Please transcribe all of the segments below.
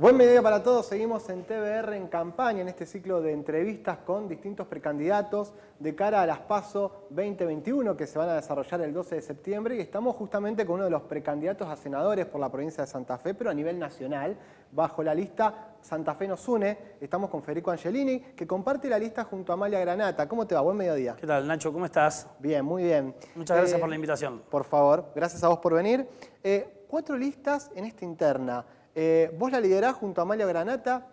Buen mediodía para todos. Seguimos en TVR en campaña en este ciclo de entrevistas con distintos precandidatos de cara a las PASO 2021 que se van a desarrollar el 12 de septiembre y estamos justamente con uno de los precandidatos a senadores por la provincia de Santa Fe, pero a nivel nacional, bajo la lista Santa Fe nos une. Estamos con Federico Angelini, que comparte la lista junto a Amalia Granata. ¿Cómo te va? Buen mediodía. ¿Qué tal, Nacho? ¿Cómo estás? Bien, muy bien. Muchas gracias por la invitación. Por favor, gracias a vos por venir. 4 listas en esta interna. Vos la liderás junto a Amalia Granata.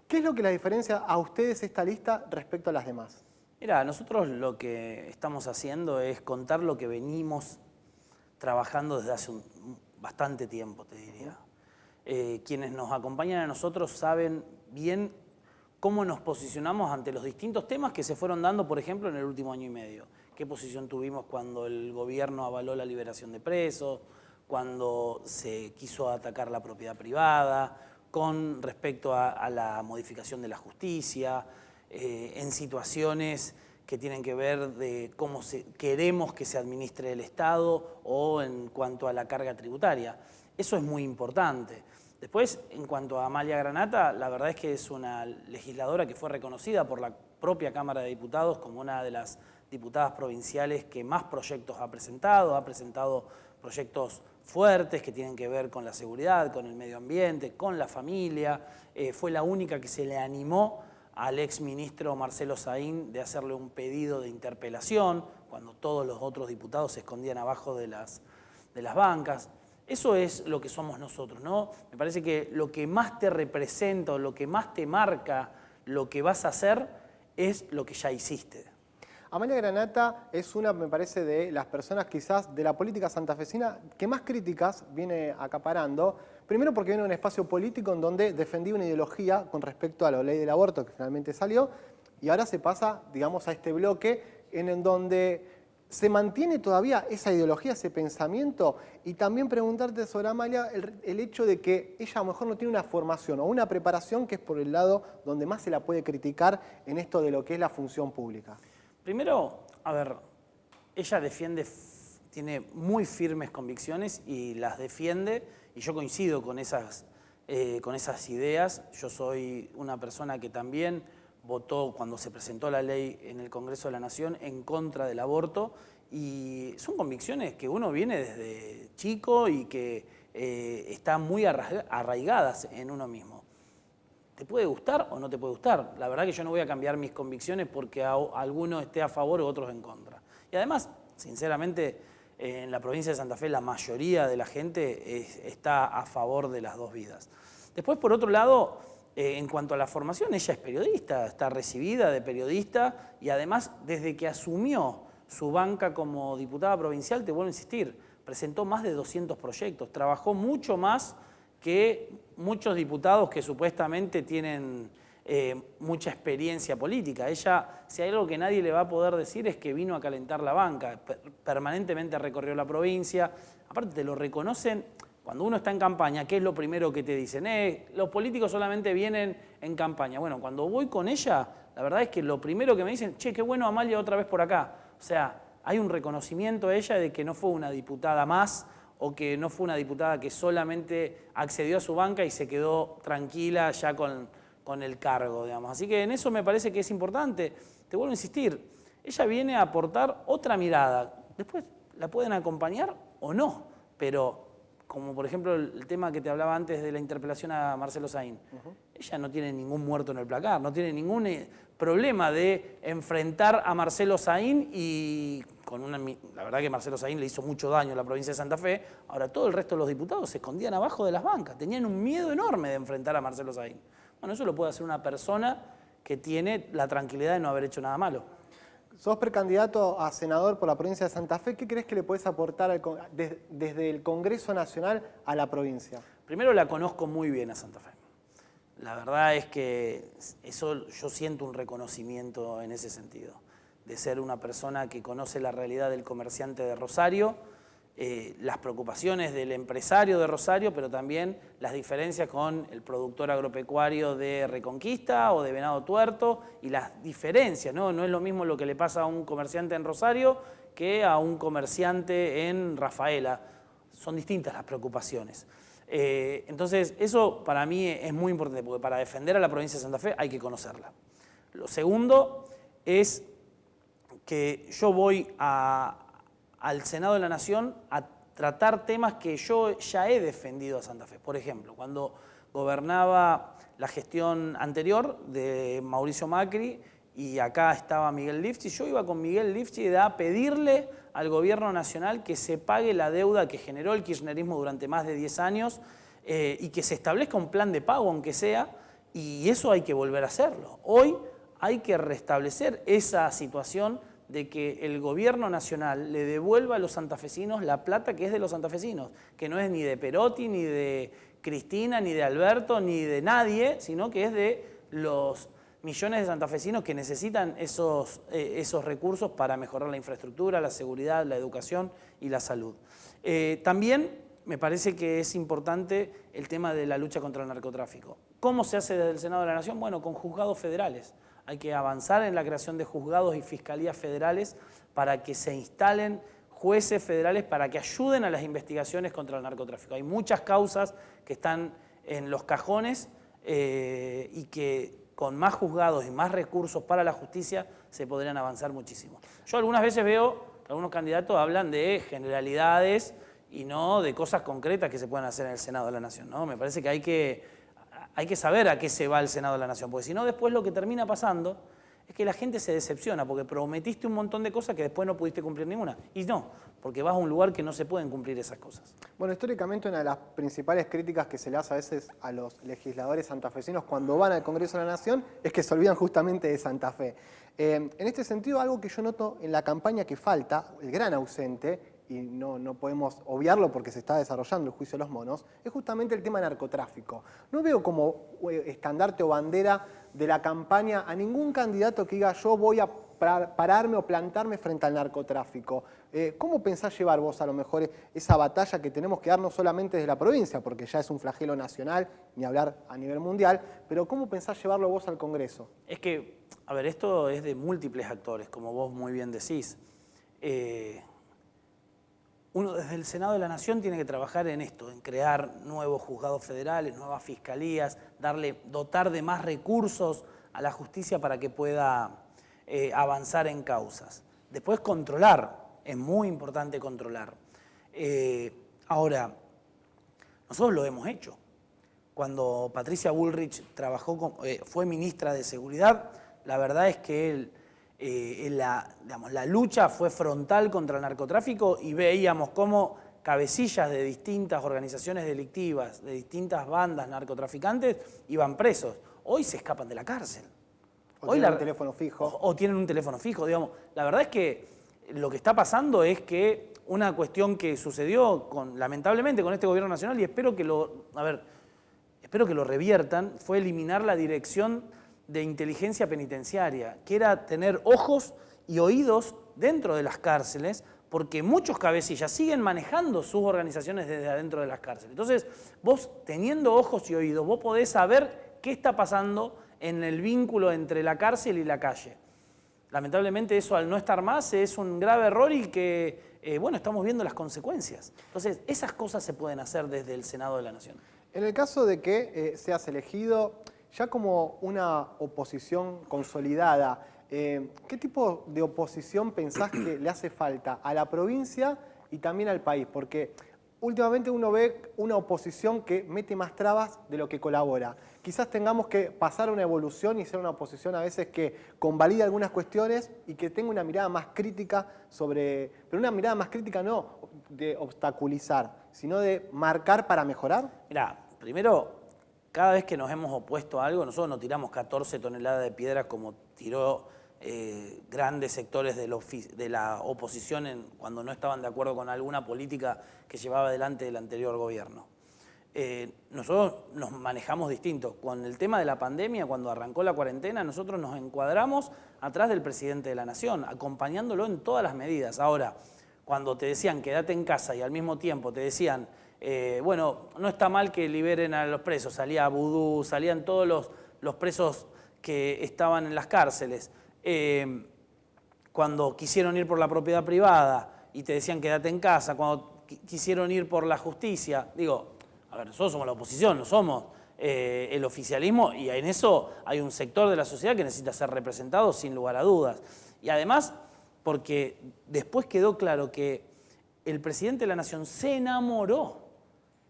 ¿Qué es lo que la diferencia a ustedes esta lista respecto a las demás? Mira, nosotros lo que estamos haciendo es contar lo que venimos trabajando desde hace bastante tiempo, te diría. Quienes nos acompañan a nosotros saben bien cómo nos posicionamos ante los distintos temas que se fueron dando, por ejemplo, en el último año y medio. ¿Qué posición tuvimos cuando el gobierno avaló la liberación de presos? Cuando se quiso atacar la propiedad privada, con respecto a la modificación de la justicia, en situaciones que tienen que ver de cómo queremos que se administre el Estado o en cuanto a la carga tributaria. Eso es muy importante. Después, en cuanto a Amalia Granata, la verdad es que es una legisladora que fue reconocida por la propia Cámara de Diputados como una de las diputadas provinciales que más proyectos ha presentado proyectos fuertes que tienen que ver con la seguridad, con el medio ambiente, con la familia. Fue la única que se le animó al exministro Marcelo Saín de hacerle un pedido de interpelación, cuando todos los otros diputados se escondían abajo de las bancas. Eso es lo que somos nosotros, ¿no? Me parece que lo que más te representa, o lo que más te marca lo que vas a hacer, es lo que ya hiciste. Amalia Granata es una, me parece, de las personas quizás de la política santafesina que más críticas viene acaparando. Primero porque viene de un espacio político en donde defendía una ideología con respecto a la ley del aborto que finalmente salió, y ahora se pasa, digamos, a este bloque en donde se mantiene todavía esa ideología, ese pensamiento, y también preguntarte sobre Amalia el hecho de que ella a lo mejor no tiene una formación o una preparación que es por el lado donde más se la puede criticar en esto de lo que es la función pública. Primero, a ver, ella tiene muy firmes convicciones y las defiende, y yo coincido con esas ideas. Yo soy una persona que también votó cuando se presentó la ley en el Congreso de la Nación en contra del aborto, y son convicciones que uno viene desde chico y que están muy arraigadas en uno mismo. ¿Te puede gustar o no te puede gustar? La verdad que yo no voy a cambiar mis convicciones porque alguno esté a favor o otros en contra. Y además, sinceramente, en la provincia de Santa Fe la mayoría de la gente está a favor de las dos vidas. Después, por otro lado, en cuanto a la formación, ella es periodista, está recibida de periodista y además, desde que asumió su banca como diputada provincial, te vuelvo a insistir, presentó más de 200 proyectos, trabajó mucho más que muchos diputados que supuestamente tienen mucha experiencia política. Ella, si hay algo que nadie le va a poder decir, es que vino a calentar la banca, permanentemente recorrió la provincia. Aparte te lo reconocen cuando uno está en campaña. ¿Qué es lo primero que te dicen? Los políticos solamente vienen en campaña. Bueno, cuando voy con ella, la verdad es que lo primero que me dicen, che, qué bueno Amalia otra vez por acá. O sea, hay un reconocimiento a ella de que no fue una diputada más, o que no fue una diputada que solamente accedió a su banca y se quedó tranquila ya con el cargo, digamos. Así que en eso me parece que es importante. Te vuelvo a insistir, ella viene a aportar otra mirada. Después la pueden acompañar o no, pero como por ejemplo el tema que te hablaba antes de la interpelación a Marcelo Saín, ella no tiene ningún muerto en el placar, no tiene ningún problema de enfrentar a Marcelo Saín y la verdad que Marcelo Saín le hizo mucho daño a la provincia de Santa Fe. Ahora todo el resto de los diputados se escondían abajo de las bancas, tenían un miedo enorme de enfrentar a Marcelo Saín. Bueno, eso lo puede hacer una persona que tiene la tranquilidad de no haber hecho nada malo. Sos precandidato a senador por la provincia de Santa Fe. ¿Qué crees que le podés aportar desde el Congreso Nacional a la provincia? Primero, la conozco muy bien a Santa Fe. La verdad es que yo siento un reconocimiento en ese sentido, de ser una persona que conoce la realidad del comerciante de Rosario, las preocupaciones del empresario de Rosario, pero también las diferencias con el productor agropecuario de Reconquista o de Venado Tuerto, y las diferencias, ¿no? No es lo mismo lo que le pasa a un comerciante en Rosario que a un comerciante en Rafaela. Son distintas las preocupaciones. Entonces, eso para mí es muy importante, porque para defender a la provincia de Santa Fe hay que conocerla. Lo segundo es que yo voy al Senado de la Nación a tratar temas que yo ya he defendido a Santa Fe. Por ejemplo, cuando gobernaba la gestión anterior de Mauricio Macri y acá estaba Miguel Lifchit, yo iba con Miguel Lifchit a pedirle al gobierno nacional que se pague la deuda que generó el kirchnerismo durante más de 10 años y que se establezca un plan de pago, aunque sea, y eso hay que volver a hacerlo. Hoy hay que restablecer esa situación de que el gobierno nacional le devuelva a los santafesinos la plata que es de los santafesinos, que no es ni de Perotti, ni de Cristina, ni de Alberto, ni de nadie, sino que es de los millones de santafesinos que necesitan esos recursos para mejorar la infraestructura, la seguridad, la educación y la salud. También me parece que es importante el tema de la lucha contra el narcotráfico. ¿Cómo se hace desde el Senado de la Nación? Bueno, con juzgados federales. Hay que avanzar en la creación de juzgados y fiscalías federales para que se instalen jueces federales para que ayuden a las investigaciones contra el narcotráfico. Hay muchas causas que están en los cajones y que con más juzgados y más recursos para la justicia se podrían avanzar muchísimo. Yo algunas veces veo que algunos candidatos hablan de generalidades y no de cosas concretas que se pueden hacer en el Senado de la Nación, ¿no? Me parece que hay que saber a qué se va el Senado de la Nación, porque si no después lo que termina pasando es que la gente se decepciona porque prometiste un montón de cosas que después no pudiste cumplir ninguna. Y no, porque vas a un lugar que no se pueden cumplir esas cosas. Bueno, históricamente una de las principales críticas que se le hace a veces a los legisladores santafesinos cuando van al Congreso de la Nación es que se olvidan justamente de Santa Fe. En este sentido, algo que yo noto en la campaña que falta, el gran ausente, y no podemos obviarlo porque se está desarrollando el juicio de los monos, es justamente el tema narcotráfico. No veo como estandarte o bandera de la campaña a ningún candidato que diga yo voy a pararme o plantarme frente al narcotráfico. ¿Cómo pensás llevar vos a lo mejor esa batalla que tenemos que dar no solamente desde la provincia, porque ya es un flagelo nacional, ni hablar a nivel mundial, pero cómo pensás llevarlo vos al Congreso? Es que, a ver, esto es de múltiples actores, como vos muy bien decís. Uno desde el Senado de la Nación tiene que trabajar en esto, en crear nuevos juzgados federales, nuevas fiscalías, dotar de más recursos a la justicia para que pueda avanzar en causas. Después controlar, es muy importante controlar. Ahora, nosotros lo hemos hecho. Cuando Patricia Bullrich fue ministra de Seguridad, la verdad es que la lucha fue frontal contra el narcotráfico y veíamos cómo cabecillas de distintas organizaciones delictivas, de distintas bandas narcotraficantes, iban presos. Hoy se escapan de la cárcel. O tienen un teléfono fijo. O tienen un teléfono fijo, digamos. La verdad es que lo que está pasando es que una cuestión que sucedió lamentablemente con este gobierno nacional, y espero que lo reviertan, fue eliminar la dirección de inteligencia penitenciaria, que era tener ojos y oídos dentro de las cárceles, porque muchos cabecillas siguen manejando sus organizaciones desde adentro de las cárceles. Entonces, vos teniendo ojos y oídos, vos podés saber qué está pasando en el vínculo entre la cárcel y la calle. Lamentablemente eso al no estar más es un grave error y que, estamos viendo las consecuencias. Entonces, esas cosas se pueden hacer desde el Senado de la Nación. En el caso de que seas elegido ya como una oposición consolidada, ¿qué tipo de oposición pensás que le hace falta a la provincia y también al país? Porque últimamente uno ve una oposición que mete más trabas de lo que colabora. Quizás tengamos que pasar una evolución y ser una oposición a veces que convalide algunas cuestiones y que tenga una mirada más crítica pero una mirada más crítica no de obstaculizar, sino de marcar para mejorar. Mirá, primero, cada vez que nos hemos opuesto a algo, nosotros no tiramos 14 toneladas de piedras como tiró grandes sectores de la oposición cuando no estaban de acuerdo con alguna política que llevaba adelante el anterior gobierno. Nosotros nos manejamos distinto. Con el tema de la pandemia, cuando arrancó la cuarentena, nosotros nos encuadramos atrás del presidente de la Nación, acompañándolo en todas las medidas. Ahora, cuando te decían quédate en casa y al mismo tiempo te decían no está mal que liberen a los presos, salía Vudú, salían todos los presos que estaban en las cárceles, cuando quisieron ir por la propiedad privada y te decían quédate en casa, cuando quisieron ir por la justicia, A ver, nosotros somos la oposición, no somos el oficialismo, y en eso hay un sector de la sociedad que necesita ser representado sin lugar a dudas. Y además, porque después quedó claro que el presidente de la Nación se enamoró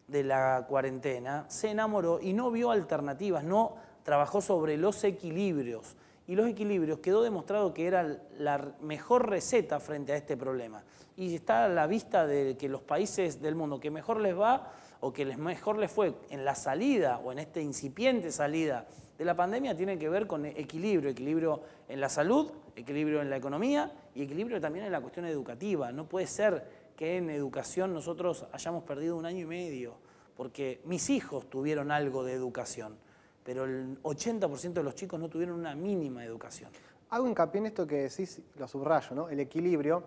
de la cuarentena, se enamoró y no vio alternativas, no trabajó sobre los equilibrios. Y los equilibrios quedó demostrado que era la mejor receta frente a este problema. Y está a la vista de que los países del mundo que mejor les va o que mejor les fue en la salida o en esta incipiente salida de la pandemia tiene que ver con equilibrio, equilibrio en la salud, equilibrio en la economía y equilibrio también en la cuestión educativa. No puede ser que en educación nosotros hayamos perdido 1 año y medio, porque mis hijos tuvieron algo de educación, pero el 80% de los chicos no tuvieron una mínima educación. Hago hincapié en esto que decís, lo subrayo, ¿no? El equilibrio.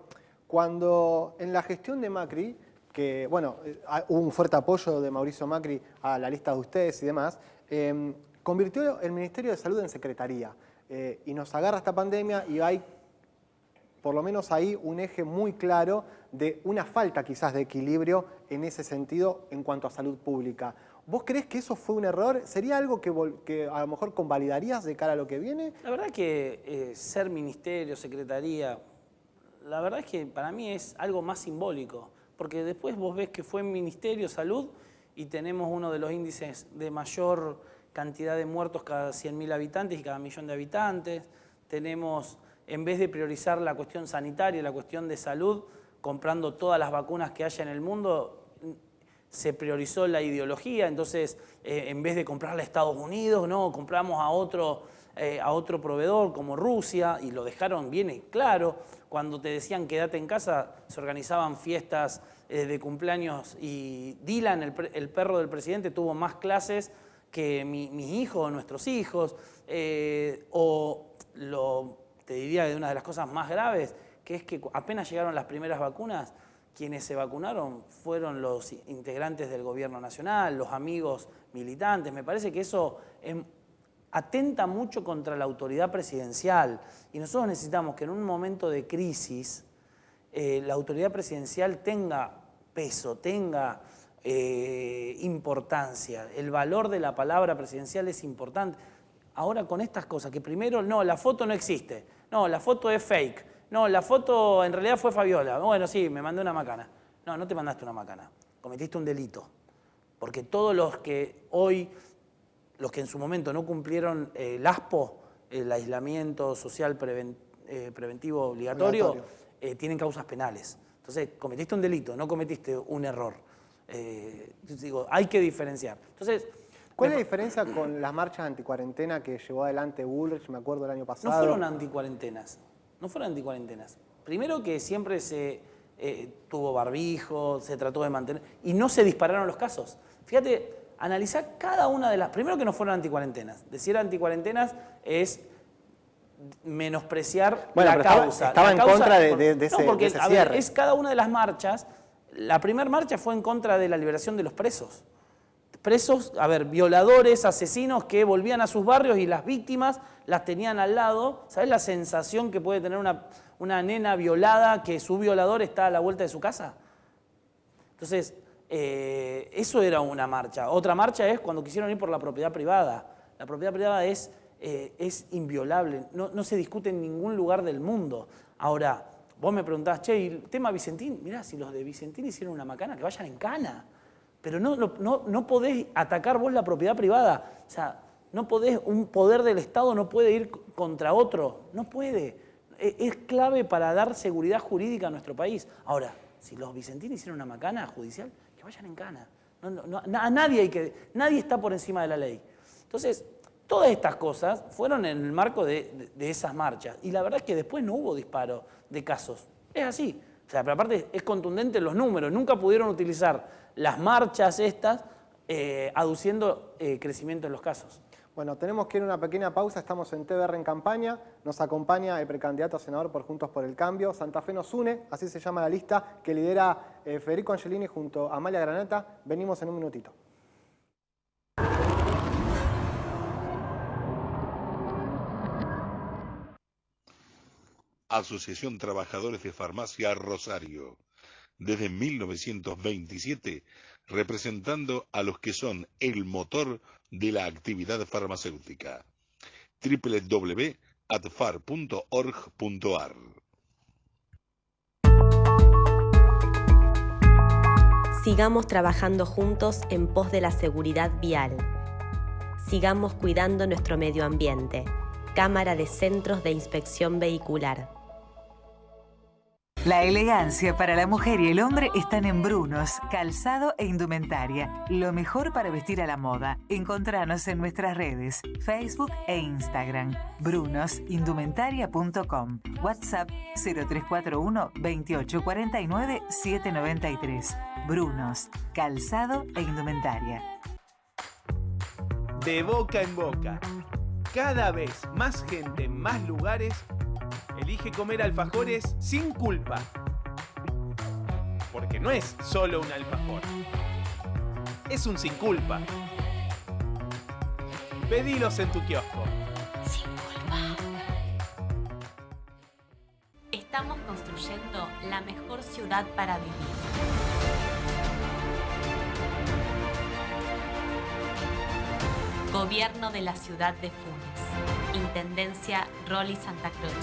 Cuando en la gestión de Macri, que bueno, hubo un fuerte apoyo de Mauricio Macri a la lista de ustedes y demás, convirtió el Ministerio de Salud en secretaría. Y nos agarra esta pandemia y hay, por lo menos ahí, un eje muy claro de una falta quizás de equilibrio en ese sentido en cuanto a salud pública. ¿Vos creés que eso fue un error? ¿Sería algo que a lo mejor convalidarías de cara a lo que viene? La verdad que ser ministerio, secretaría, la verdad es que para mí es algo más simbólico, porque después vos ves que fue Ministerio Salud y tenemos uno de los índices de mayor cantidad de muertos cada 100.000 habitantes y cada 1.000.000 de habitantes. Tenemos, en vez de priorizar la cuestión sanitaria, la cuestión de salud, comprando todas las vacunas que haya en el mundo, se priorizó la ideología, entonces en vez de comprarle a Estados Unidos, no, compramos a otro proveedor como Rusia, y lo dejaron bien claro. Cuando te decían quédate en casa, se organizaban fiestas de cumpleaños y Dylan, el perro del presidente, tuvo más clases que mis hijos o nuestros hijos. Te diría de una de las cosas más graves, que es que apenas llegaron las primeras vacunas, quienes se vacunaron fueron los integrantes del gobierno nacional, los amigos militantes. Me parece que eso atenta mucho contra la autoridad presidencial y nosotros necesitamos que en un momento de crisis la autoridad presidencial tenga peso, tenga importancia. El valor de la palabra presidencial es importante. Ahora con estas cosas, que primero, no, la foto no existe, no, la foto es fake, no, la foto en realidad fue Fabiola, bueno, sí, me mandé una macana. No, no te mandaste una macana, cometiste un delito. Porque todos los que en su momento no cumplieron el ASPO, el aislamiento social preventivo obligatorio. Tienen causas penales. Entonces, cometiste un delito, no cometiste un error. Digo, hay que diferenciar. Entonces, ¿cuál es la diferencia con las marchas anticuarentena que llevó adelante Bullrich, me acuerdo, el año pasado? No fueron anticuarentenas. No fueron anticuarentenas. Primero que siempre se tuvo barbijo, se trató de mantener, y no se dispararon los casos. Fíjate, analizá cada una de las... Primero que no fueron anticuarentenas. Decir anticuarentenas es menospreciar la causa. Estaba en contra de ese cierre. Es cada una de las marchas. La primera marcha fue en contra de la liberación de los presos. Presos, violadores, asesinos que volvían a sus barrios y las víctimas las tenían al lado. ¿Sabés la sensación que puede tener una nena violada que su violador está a la vuelta de su casa? Entonces, eso era una marcha. Otra marcha es cuando quisieron ir por la propiedad privada. La propiedad privada es inviolable, no se discute en ningún lugar del mundo. Ahora, vos me preguntás, che, ¿y el tema Vicentín? Mirá, si los de Vicentín hicieron una macana, que vayan en cana. Pero no podés atacar vos la propiedad privada. O sea, no podés, un poder del Estado no puede ir contra otro. No puede. Es clave para dar seguridad jurídica a nuestro país. Ahora, si los Vicentín hicieron una macana judicial, que vayan en cana. Nadie está por encima de la ley. Entonces, todas estas cosas fueron en el marco de esas marchas. Y la verdad es que después no hubo disparo de casos. Es así. O sea, pero aparte es contundente los números. Nunca pudieron utilizar las marchas estas aduciendo crecimiento en los casos. Bueno, tenemos que ir a una pequeña pausa. Estamos en TVR en campaña. Nos acompaña el precandidato a senador por Juntos por el Cambio. Santa Fe nos une, así se llama la lista, que lidera Federico Angelini junto a Amalia Granata. Venimos en un minutito. Asociación Trabajadores de Farmacia Rosario. desde 1927, representando a los que son el motor de la actividad farmacéutica. www.adfar.org.ar. Sigamos trabajando juntos en pos de la seguridad vial. Sigamos cuidando nuestro medio ambiente. Cámara de Centros de Inspección Vehicular. La elegancia para la mujer y el hombre están en Brunos, calzado e indumentaria. Lo mejor para vestir a la moda. Encontranos en nuestras redes, Facebook e Instagram. brunosindumentaria.com. WhatsApp 0341 2849 793. Brunos, calzado e indumentaria. De boca en boca. Cada vez más gente en más lugares elige comer alfajores sin culpa. Porque no es solo un alfajor. Es un sin culpa. Pedilos en tu kiosco. Sin culpa. Estamos construyendo la mejor ciudad para vivir. Gobierno de la ciudad de Funes. Intendencia Rolly Santa Croce.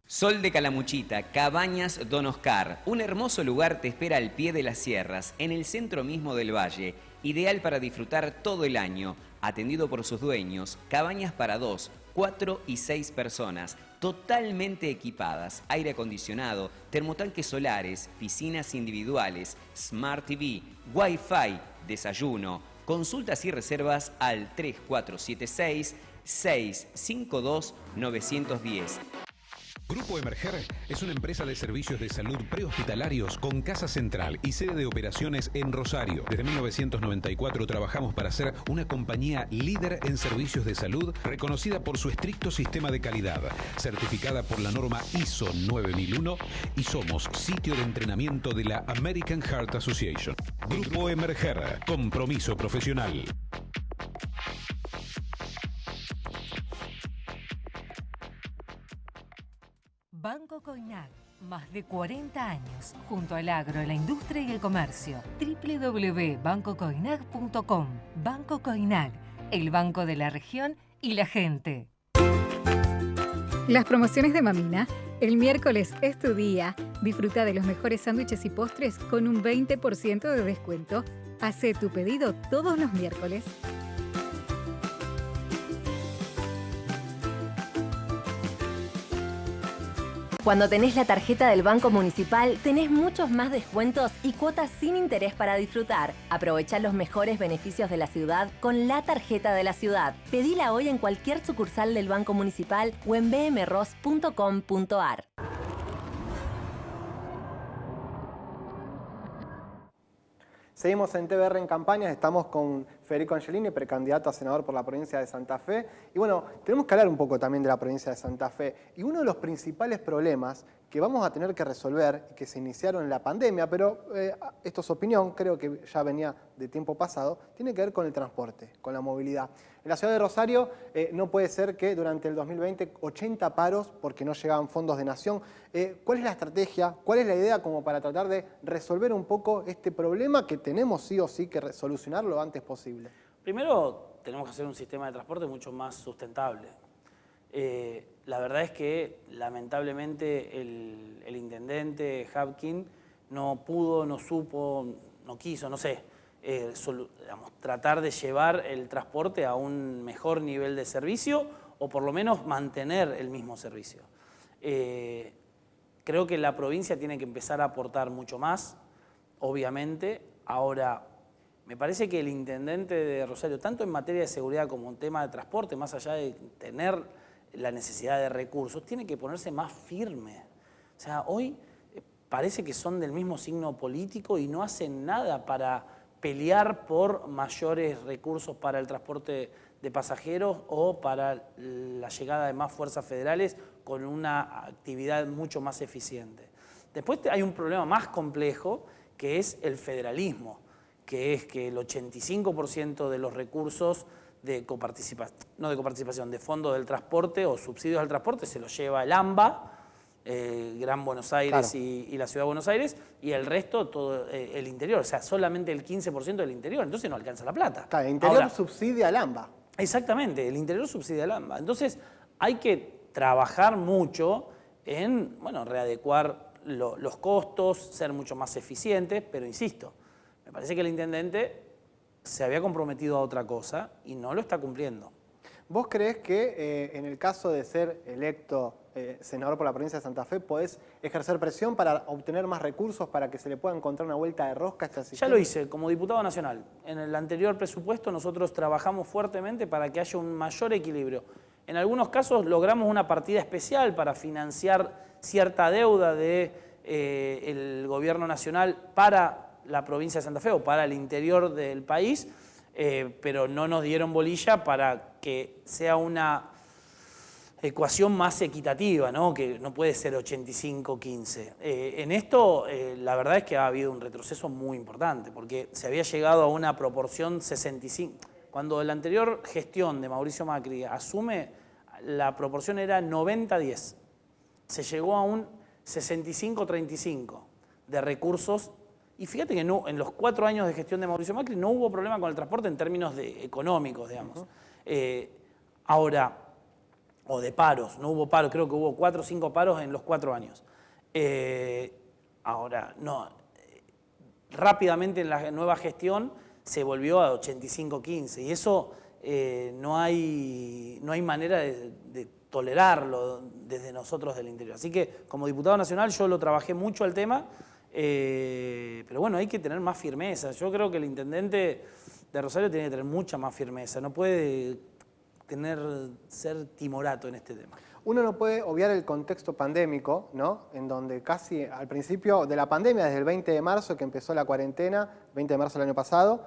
Sol de Calamuchita, Cabañas Don Oscar. Un hermoso lugar te espera al pie de las sierras, en el centro mismo del valle. Ideal para disfrutar todo el año. Atendido por sus dueños. Cabañas para 2, 4 y 6 personas. Totalmente equipadas. Aire acondicionado, termotanques solares, piscinas individuales, Smart TV, Wi-Fi, desayuno. Consultas y reservas al 3476 652 910. Grupo Emerger es una empresa de servicios de salud prehospitalarios con casa central y sede de operaciones en Rosario. Desde 1994 trabajamos para ser una compañía líder en servicios de salud, reconocida por su estricto sistema de calidad, certificada por la norma ISO 9001 y somos sitio de entrenamiento de la American Heart Association. Grupo Emerger, compromiso profesional. Banco Coinac, más de 40 años, junto al agro, la industria y el comercio. www.bancocoinac.com. Banco Coinac, el banco de la región y la gente. Las promociones de Mamina. El miércoles es tu día. Disfruta de los mejores sándwiches y postres con un 20% de descuento. Hace tu pedido todos los miércoles. Cuando tenés la tarjeta del Banco Municipal, tenés muchos más descuentos y cuotas sin interés para disfrutar. Aprovechá los mejores beneficios de la ciudad con la tarjeta de la ciudad. Pedila hoy en cualquier sucursal del Banco Municipal o en bmros.com.ar. Seguimos en TVR en campañas, estamos con Federico Angelini, precandidato a senador por la provincia de Santa Fe. Y bueno, tenemos que hablar un poco también de la provincia de Santa Fe. Y uno de los principales problemas que vamos a tener que resolver, que se iniciaron en la pandemia, pero esto es opinión, creo que ya venía de tiempo pasado, tiene que ver con el transporte, con la movilidad. En la ciudad de Rosario no puede ser que durante el 2020 80 paros porque no llegaban fondos de nación. ¿Cuál es la estrategia? ¿Cuál es la idea como para tratar de resolver un poco este problema que tenemos sí o sí que solucionar lo antes posible? Primero, tenemos que hacer un sistema de transporte mucho más sustentable. La verdad es que, lamentablemente, el intendente Hapkin no pudo, no supo, no quiso, no sé, tratar de llevar el transporte a un mejor nivel de servicio o por lo menos mantener el mismo servicio. Creo que la provincia tiene que empezar a aportar mucho más, obviamente. Ahora, me parece que el intendente de Rosario, tanto en materia de seguridad como en tema de transporte, más allá de tener la necesidad de recursos, tiene que ponerse más firme. O sea, hoy parece que son del mismo signo político y no hacen nada para pelear por mayores recursos para el transporte de pasajeros o para la llegada de más fuerzas federales con una actividad mucho más eficiente. Después hay un problema más complejo que es el federalismo, que es que el 85% de los recursos de coparticipación, no de coparticipación, de fondos del transporte o subsidios al transporte se los lleva el AMBA Gran Buenos Aires Claro. y la Ciudad de Buenos Aires, y el resto todo el interior, o sea, solamente el 15% del interior, entonces no alcanza la plata. Claro, el interior Ahora, subsidia al AMBA. exactamente, el interior subsidia al AMBA. Entonces hay que trabajar mucho en, bueno, readecuar los costos, ser mucho más eficientes, pero insisto, me parece que el intendente se había comprometido a otra cosa y no lo está cumpliendo. ¿Vos creés que en el caso de ser electo senador por la provincia de Santa Fe, podés ejercer presión para obtener más recursos para que se le pueda encontrar una vuelta de rosca a este sistema? Ya lo hice como diputado nacional. En el anterior presupuesto nosotros trabajamos fuertemente para que haya un mayor equilibrio. En algunos casos logramos una partida especial para financiar cierta deuda del gobierno nacional para la provincia de Santa Fe o para el interior del país, pero no nos dieron bolilla para que sea una ecuación más equitativa, ¿no? Que no puede ser 85-15. En esto, la verdad es que ha habido un retroceso muy importante, porque se había llegado a una proporción 65. Cuando la anterior gestión de Mauricio Macri asume, la proporción era 90-10. Se llegó a un 65-35 de recursos. Y fíjate que no, en los 4 años de gestión de Mauricio Macri no hubo problema con el transporte en términos económicos, digamos. Ahora, o de paros, no hubo paros, creo que hubo 4 o 5 paros en los 4 años. Ahora, no, rápidamente en la nueva gestión se volvió a 85-15 y eso no hay manera de tolerarlo desde nosotros del interior. Así que como diputado nacional yo lo trabajé mucho al tema, pero bueno, hay que tener más firmeza. Yo creo que el intendente de Rosario tiene que tener mucha más firmeza, no puede ser timorato en este tema. Uno no puede obviar el contexto pandémico, ¿no? En donde casi al principio de la pandemia, desde el 20 de marzo que empezó la cuarentena, 20 de marzo del año pasado,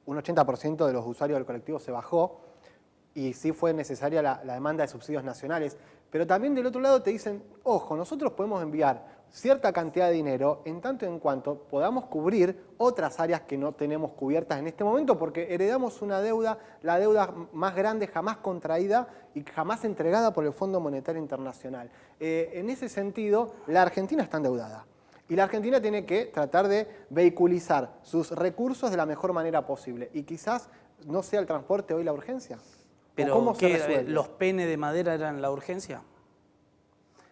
un 80% de los usuarios del colectivo se bajó y sí fue necesaria la demanda de subsidios nacionales. Pero también del otro lado te dicen, ojo, nosotros podemos enviar cierta cantidad de dinero en tanto en cuanto podamos cubrir otras áreas que no tenemos cubiertas en este momento porque heredamos una deuda, la deuda más grande jamás contraída y jamás entregada por el Fondo Monetario Internacional. En ese sentido, la Argentina está endeudada y la Argentina tiene que tratar de vehiculizar sus recursos de la mejor manera posible y quizás no sea el transporte hoy la urgencia. Pero ¿cómo se resuelve? ¿Los penes de madera eran la urgencia?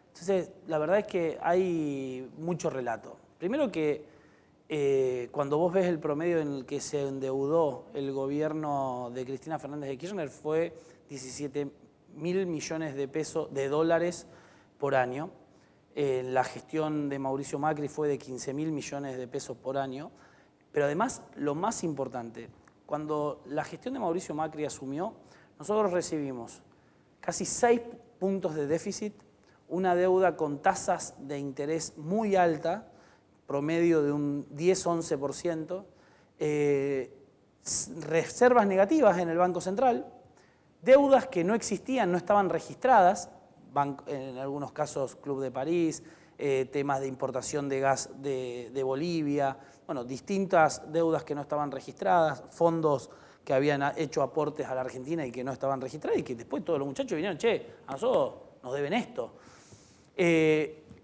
Entonces, la verdad es que hay mucho relato. Primero que cuando vos ves el promedio en el que se endeudó el gobierno de Cristina Fernández de Kirchner fue 17.000 millones de dólares por año. La gestión de Mauricio Macri fue de 15.000 millones de pesos por año. Pero además, lo más importante, cuando la gestión de Mauricio Macri asumió, nosotros recibimos casi 6 puntos de déficit, una deuda con tasas de interés muy alta, promedio de un 10-11%, reservas negativas en el Banco Central, deudas que no existían, no estaban registradas, en algunos casos Club de París, temas de importación de gas de Bolivia, bueno, distintas deudas que no estaban registradas, fondos que habían hecho aportes a la Argentina y que no estaban registrados y que después todos los muchachos vinieron, che, a nosotros nos deben esto.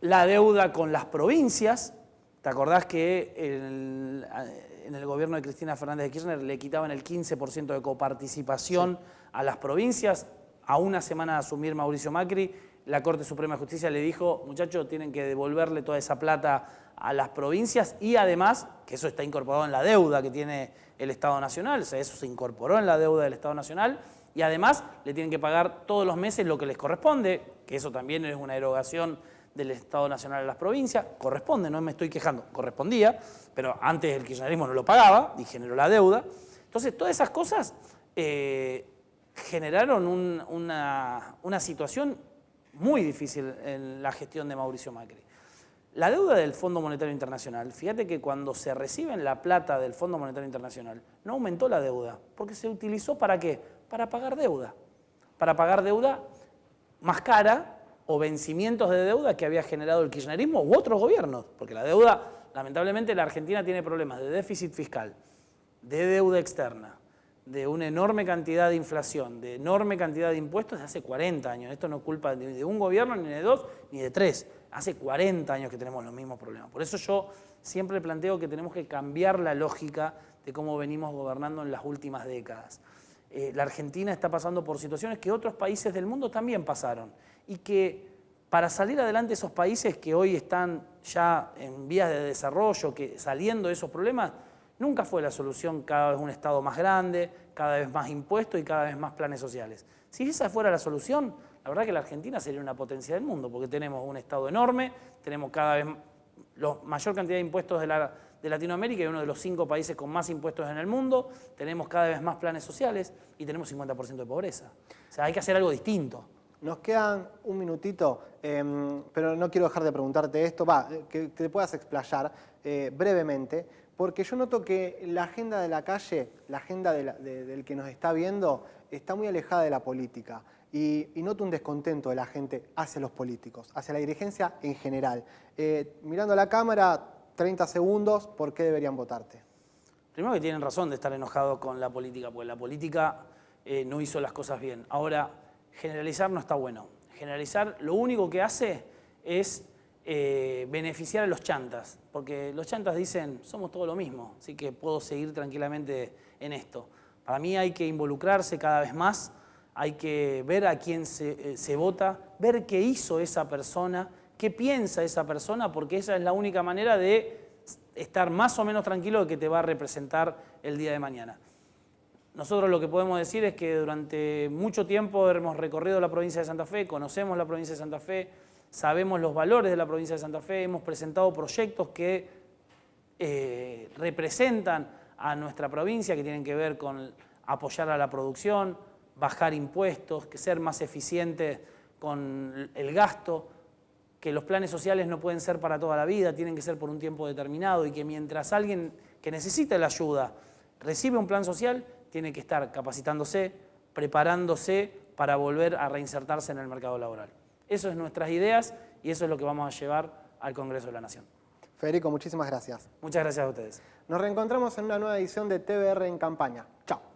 La deuda con las provincias, ¿te acordás que en el gobierno de Cristina Fernández de Kirchner le quitaban el 15% de coparticipación a las provincias? A una semana de asumir Mauricio Macri, la Corte Suprema de Justicia le dijo, muchachos, tienen que devolverle toda esa plata a las provincias y además, que eso está incorporado en la deuda que tiene el Estado Nacional, o sea, eso se incorporó en la deuda del Estado Nacional, y además le tienen que pagar todos los meses lo que les corresponde, que eso también es una erogación del Estado Nacional a las provincias, corresponde, no me estoy quejando, correspondía, pero antes el kirchnerismo no lo pagaba y generó la deuda. Entonces, todas esas cosas generaron una situación muy difícil en la gestión de Mauricio Macri. La deuda del Fondo Monetario Internacional, fíjate que cuando se reciben la plata del Fondo Monetario Internacional, no aumentó la deuda, porque se utilizó ¿para qué? Para pagar deuda más cara o vencimientos de deuda que había generado el kirchnerismo u otros gobiernos, porque la deuda, lamentablemente la Argentina tiene problemas de déficit fiscal, de deuda externa, de una enorme cantidad de inflación, de enorme cantidad de impuestos de hace 40 años. Esto no es culpa ni de un gobierno, ni de 2, ni de 3. hace 40 años que tenemos los mismos problemas. Por eso yo siempre planteo que tenemos que cambiar la lógica de cómo venimos gobernando en las últimas décadas. La Argentina está pasando por situaciones que otros países del mundo también pasaron y que para salir adelante esos países que hoy están ya en vías de desarrollo, que saliendo de esos problemas, nunca fue la solución cada vez un Estado más grande, cada vez más impuestos y cada vez más planes sociales. Si esa fuera la solución, la verdad que la Argentina sería una potencia del mundo, porque tenemos un Estado enorme, tenemos cada vez la mayor cantidad de impuestos de Latinoamérica y uno de los 5 países con más impuestos en el mundo, tenemos cada vez más planes sociales y tenemos 50% de pobreza. O sea, hay que hacer algo distinto. Nos quedan un minutito, pero no quiero dejar de preguntarte esto, que te puedas explayar brevemente, porque yo noto que la agenda de la calle, la agenda del que nos está viendo, está muy alejada de la política. Y noto un descontento de la gente hacia los políticos, hacia la dirigencia en general. Mirando a la cámara, 30 segundos, ¿por qué deberían votarte? Primero que tienen razón de estar enojados con la política, porque la política no hizo las cosas bien. Ahora, generalizar no está bueno. Generalizar lo único que hace es beneficiar a los chantas, porque los chantas dicen, somos todo lo mismo, así que puedo seguir tranquilamente en esto. Para mí hay que involucrarse cada vez más, hay que ver a quién se vota, ver qué hizo esa persona, qué piensa esa persona, porque esa es la única manera de estar más o menos tranquilo de que te va a representar el día de mañana. Nosotros lo que podemos decir es que durante mucho tiempo hemos recorrido la provincia de Santa Fe, conocemos la provincia de Santa Fe, sabemos los valores de la provincia de Santa Fe, hemos presentado proyectos que representan a nuestra provincia, que tienen que ver con apoyar a la producción, bajar impuestos, que ser más eficientes con el gasto, que los planes sociales no pueden ser para toda la vida, tienen que ser por un tiempo determinado y que mientras alguien que necesita la ayuda recibe un plan social, tiene que estar capacitándose, preparándose para volver a reinsertarse en el mercado laboral. Eso es nuestras ideas y eso es lo que vamos a llevar al Congreso de la Nación. Federico, muchísimas gracias. Muchas gracias a ustedes. Nos reencontramos en una nueva edición de TBR en Campaña. Chao.